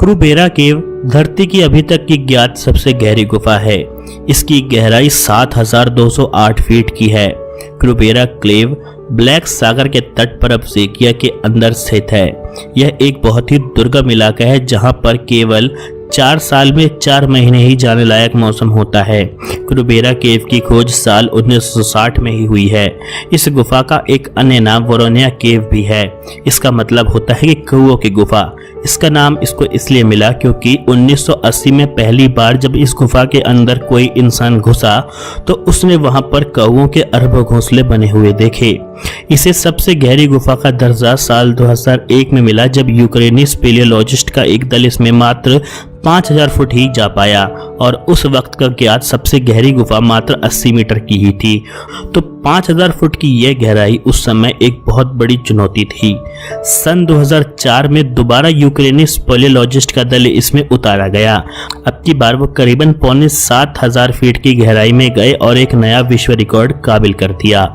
क्रूबेरा केव धरती की अभी तक की ज्ञात सबसे गहरी गुफा है। इसकी गहराई 7208 फीट की है। क्रूबेरा केव ब्लैक सागर के तट पर अब्जेकिया के अंदर स्थित है। यह एक बहुत ही दुर्गम इलाका है जहां पर केवल 4 साल में 4 महीने ही जाने लायक मौसम होता है। क्रूबेरा केव की खोज साल 1960 में ही हुई है। इस गुफा का एक अन्य नाम वोरोनिया केव भी है। इसका मतलब होता है कि कौओं की गुफा। इसका नाम इसको इसलिए मिला क्योंकि 1980 में पहली बार जब इस गुफा के अंदर कोई इंसान घुसा तो उसने वहां पर कौओं के अरबों घोंसले बने हुए देखे। इसे सबसे गहरी गुफा का दर्जा साल 2001 में मिला जब यूक्रेनी स्पेलियोलॉजिस्ट का एक दल इसमें मात्र 5000 फुट ही जा पाया और उस वक्त का ज्ञात सबसे गहरी गुफा मात्र 80 मीटर की ही थी। तो 5000 फुट की यह गहराई उस समय एक बहुत बड़ी चुनौती थी। सन 2004 में दोबारा यूक्रेनी स्पेलियोलॉजिस्ट का दल इसमें उतारा गया। अब की बार वो करीबन 7,500 फीट की गहराई में गए और एक नया विश्व रिकॉर्ड काबिल कर दिया।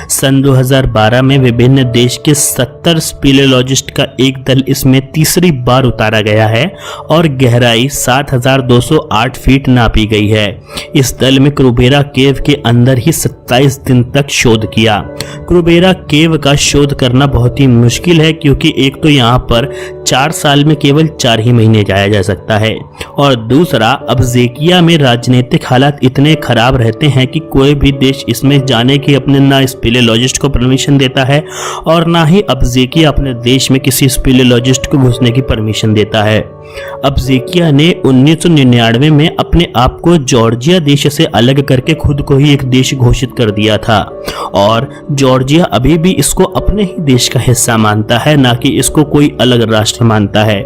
सन 2012 में विभिन्न देश के 70 स्पेलियोलॉजिस्ट का एक दल इसमें तीसरी बार उतारा गया है और गहराई 7208 फीट नापी गई है। इस दल में क्रूबेरा केव के अंदर ही 27 दिन तक शोध किया। क्रूबेरा केव का शोध करना बहुत ही मुश्किल है क्योंकि एक तो यहाँ पर 4 साल में केवल 4 ही महीने जाया जा सकता है और दूसरा अब्जेकिया में राजनीतिक हालात इतने खराब रहते हैं कि कोई भी देश इसमें जाने की अपने ना स्पेलियोलॉजिस्ट को परमिशन देता है और ना ही अब्जेकिया अपने देश में किसी स्पेलियोलॉजिस्ट को घुसने की परमिशन देता है। अब्जेकिया ने 1999 में अपने आप को जॉर्जिया देश से अलग करके खुद को ही एक देश घोषित कर दिया था और जॉर्जिया अभी भी इसको अपने ही देश का हिस्सा मानता है, ना कि इसको कोई अलग राष्ट्र मानता है।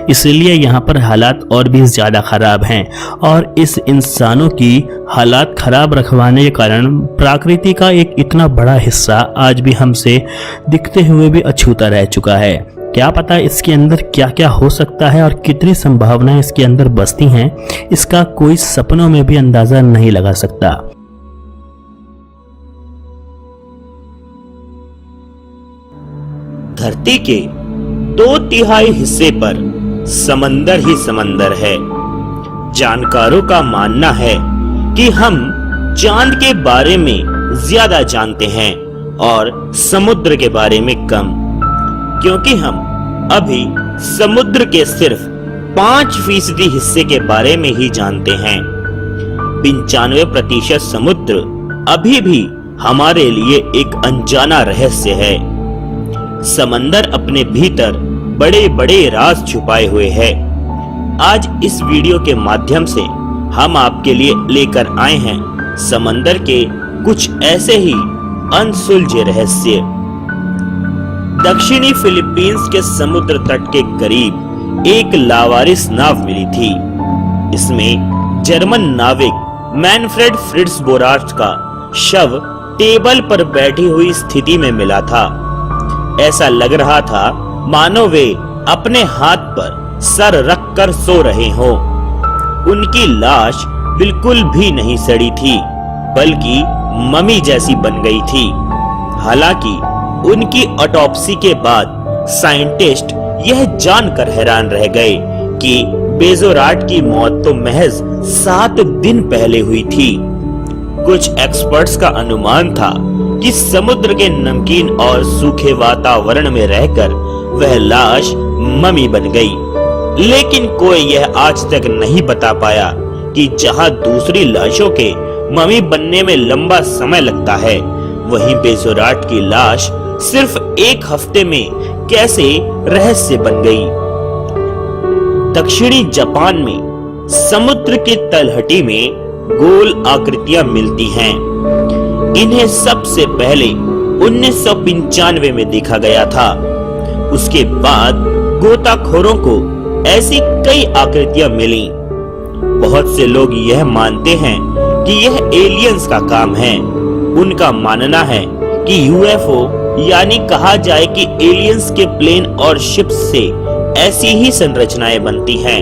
इसलिए यहाँ पर हालात और भी ज्यादा खराब हैं और इस इंसानों की हालात खराब रखवाने के कारण प्रकृति का एक इतना बड़ा हिस्सा आज भी हमसे दिखते हुए भी अछूता रह चुका है। क्या पता इसके अंदर क्या क्या हो सकता है और कितनी संभावनाएं इसके अंदर बसती हैं, इसका कोई सपनों में भी अंदाजा नहीं लगा सकता। धरती के 2/3 हिस्से पर समंदर ही समंदर है। जानकारों का मानना है कि हम चांद के बारे में ज्यादा जानते हैं और समुद्र के बारे में कम, क्योंकि हम अभी समुद्र के सिर्फ 5% हिस्से के बारे में ही जानते हैं। 95% समुद्र अभी भी हमारे लिए एक अनजाना रहस्य है। समंदर अपने भीतर बड़े बड़े राज छुपाए हुए है। आज इस वीडियो के माध्यम से हम आपके लिए लेकर आए हैं समंदर के कुछ ऐसे ही अनसुलझे रहस्य। दक्षिणी फिलीपींस के समुद्र तट के करीब एक लावारिस नाव मिली थी। इसमें जर्मन नाविक मैनफ्रेड फ्रिट्ज बोरार्ट का शव टेबल पर बैठी हुई स्थिति में मिला था। ऐसा लग रहा था मानो वे अपने हाथ पर सर रखकर सो रहे हो। उनकी लाश बिल्कुल भी नहीं सड़ी थी, बल्कि मम्मी जैसी बन गई थी। हालांकि उनकी ऑटोप्सी के बाद साइंटिस्ट यह जानकर हैरान रह गए कि बेजोराट की मौत तो महज 7 दिन पहले हुई थी। कुछ एक्सपर्ट्स का अनुमान था कि समुद्र के नमकीन और सूखे वातावरण में रहकर वह लाश मम्मी बन गई। लेकिन कोई यह आज तक नहीं बता पाया कि जहां दूसरी लाशों के मम्मी बनने में लंबा समय लगता है, वहीं बेजोराट की लाश सिर्फ 1 हफ्ते में कैसे रहस्य बन गई। दक्षिणी जापान में समुद्र की तलहटी में गोल आकृतियां मिलती हैं। इन्हें सबसे पहले 1995 में देखा गया था। उसके बाद गोताखोरों को ऐसी कई आकृतियां मिली। बहुत से लोग यह मानते हैं कि यह एलियंस का काम है। उनका मानना है कि यूएफओ यानी कहा जाए कि एलियंस के प्लेन और शिप्स से ऐसी ही संरचनाएं बनती हैं।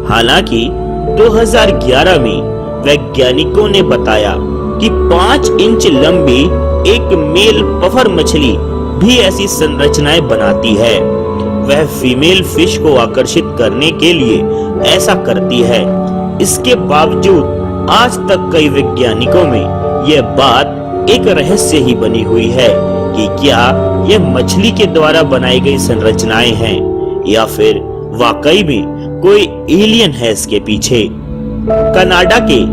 हालांकि 2011 में वैज्ञानिकों ने बताया कि 5 इंच लंबी एक मेल पफर मछली भी ऐसी संरचनाएं बनाती है। वह फीमेल फिश को आकर्षित करने के लिए ऐसा करती है। इसके बावजूद आज तक कई वैज्ञानिकों में यह बात एक रहस्य ही बनी हुई है कि क्या यह मछली के द्वारा बनाई गई संरचनाएं हैं या फिर वाकई में कोई एलियन है इसके पीछे। कनाडा के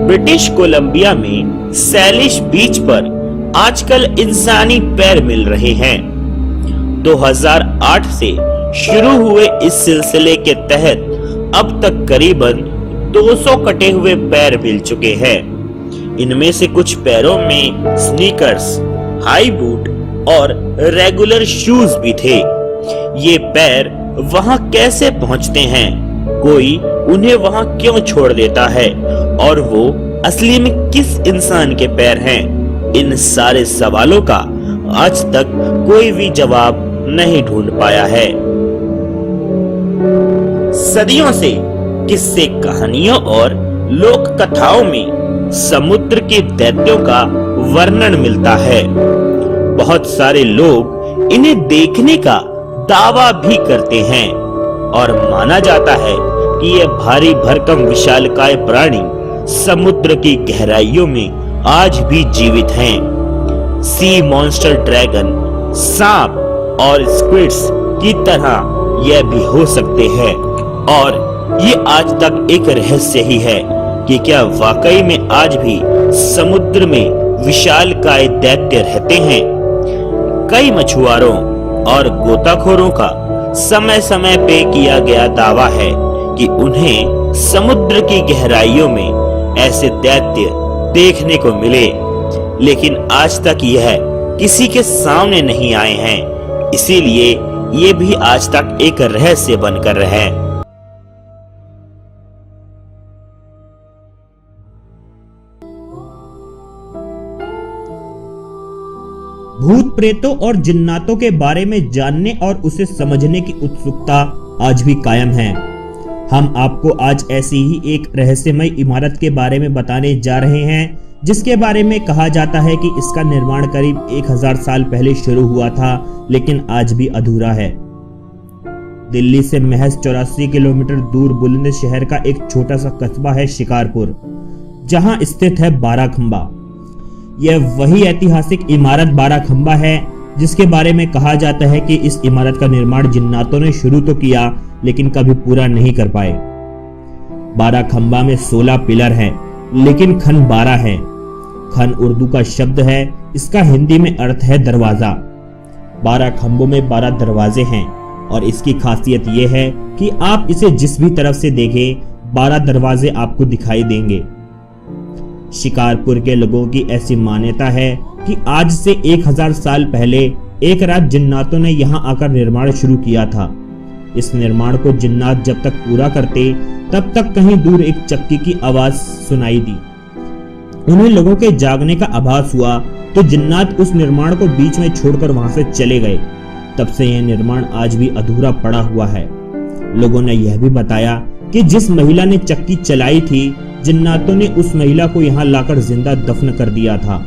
ब्रिटिश कोलंबिया में सैलिश बीच पर आजकल इंसानी पैर मिल रहे हैं। 2008 से शुरू हुए इस सिलसिले के तहत अब तक करीबन 200 कटे हुए पैर मिल चुके हैं। इनमें से कुछ पैरों में स्नीकर्स, हाई बूट और रेगुलर शूज भी थे। ये पैर वहां कैसे पहुंचते हैं, कोई उन्हें वहां क्यों छोड़ देता है और वो असली में किस इंसान के पैर हैं, इन सारे सवालों का आज तक कोई भी जवाब नहीं ढूंढ पाया है। सदियों से किस्से, कहानियों और लोक कथाओं में समुद्र के दैत्यों का वर्णन मिलता है। बहुत सारे लोग इन्हें देखने का दावा भी करते हैं और माना जाता है कि ये भारी भरकम विशालकाय प्राणी समुद्र की गहराइयों में आज भी जीवित हैं। सी मॉन्स्टर ड्रैगन, सांप और स्क्विड्स की तरह यह भी हो सकते हैं और ये आज तक एक रहस्य ही है कि क्या वाकई में आज भी समुद्र में विशालकाय दैत्य रहते हैं। कई मछुआरों और गोताखोरों का समय समय पे किया गया दावा है कि उन्हें समुद्र की गहराइयों में ऐसे दैत्य देखने को मिले, लेकिन आज तक यह किसी के सामने नहीं आए हैं। इसीलिए ये भी आज तक एक रहस्य बनकर रहे। भूत प्रेतों और जिन्नातों के बारे में जानने और उसे समझने की उत्सुकता आज भी कायम है। हम आपको आज ऐसी ही एक रहस्यमय इमारत के बारे में बताने जा रहे हैं, जिसके बारे में कहा जाता है कि इसका निर्माण करीब 1000 साल पहले शुरू हुआ था, लेकिन आज भी अधूरा है। दिल्ली से महज 84 किलोमीटर दूर बुलंदशहर का एक छोटा सा कस्बा है शिकारपुर, जहां स्थित है बाराखंबा। यह वही ऐतिहासिक इमारत बाराखंबा है जिसके बारे में कहा जाता है कि इस इमारत का निर्माण जिन्नातों ने शुरू तो किया, लेकिन कभी पूरा नहीं कर पाए। बाराखंबा में 16 पिलर हैं, लेकिन खन 12 है। खन उर्दू का शब्द है, इसका हिंदी में अर्थ है दरवाजा। 12 खंभों में 12 दरवाजे हैं और इसकी खासियत यह है कि आप इसे जिस भी तरफ से देखें 12 दरवाजे आपको दिखाई देंगे। शिकारपुर के लोगों की ऐसी मान्यता है कि आज से 1000 साल पहले एक रात जिन्नातों ने यहाँ आकर निर्माण शुरू किया था। इस निर्माण को जिन्नात जब तक पूरा करते तब तक कहीं दूर एक चक्की की आवाज सुनाई दी। उन्हें लोगों के जागने का आभास हुआ तो जिन्नात उस निर्माण को बीच में छोड़कर वहां से चले गए। तब से यह निर्माण आज भी अधूरा पड़ा हुआ है। लोगों ने यह भी बताया कि जिस महिला ने चक्की चलाई थी, जिन्नातों ने उस महिला को यहाँ लाकर जिंदा दफन कर दिया था।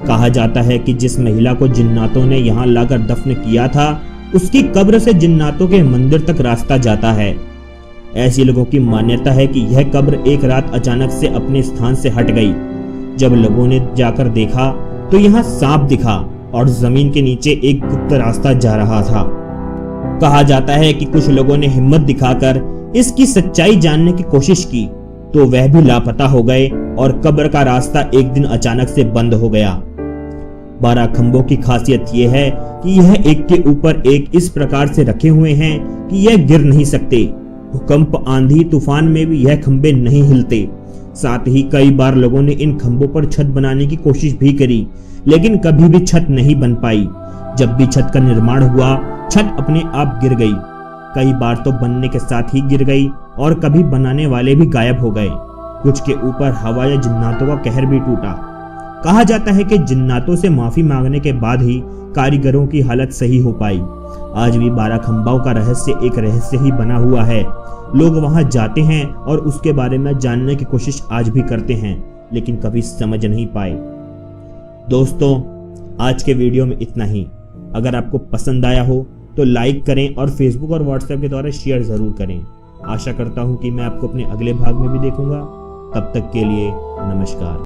कहा जाता है कि जिस महिला को जिन्नातों ने यहाँ लाकर दफन किया था, उसकी कब्र से जिन्नातों के मंदिर तक रास्ता जाता है। ऐसी लोगों की मान्यता है कि यह कब्र एक रात अचानक से अपने स्थान से हट गई। जब लोगों ने जाकर देखा तो यहाँ सांप दिखा और जमीन के नीचे एक गुप्त रास्ता जा रहा था। कहा जाता है कि कुछ लोगों ने हिम्मत दिखाकर इसकी सच्चाई जानने की कोशिश की तो वह भी लापता हो गए और कब्र का रास्ता एक दिन अचानक से बंद हो गया। 12 खंभों की खासियत यह है कि यह एक के ऊपर एक इस प्रकार से रखे हुए हैं कि यह गिर नहीं सकते। भूकंप, आंधी, तूफान में भी यह खंभे नहीं हिलते। साथ ही कई बार लोगों ने इन खंभों पर छत बनाने की कोशिश भी करी, लेकिन कभी भी छत नहीं बन पाई। जब भी छत का निर्माण हुआ, छत अपने आप गिर गई। कई बार तो बनने के साथ ही गिर गई और कभी बनाने वाले भी गायब हो गए। कुछ के ऊपर हवा या जिन्नातों का कहर भी टूटा। कहा जाता है कि जिन्नातों से माफी मांगने के बाद ही कारीगरों की हालत सही हो पाई। आज भी 12 खंभाओं का रहस्य एक रहस्य ही बना हुआ है। लोग वहां जाते हैं और उसके बारे में जानने की कोशिश आज भी करते हैं, लेकिन कभी समझ नहीं पाए। दोस्तों, आज के वीडियो में इतना ही। अगर आपको पसंद आया हो तो लाइक करें और फेसबुक और व्हाट्सएप के द्वारा शेयर जरूर करें। आशा करता हूं कि मैं आपको अपने अगले भाग में भी देखूंगा। तब तक के लिए नमस्कार।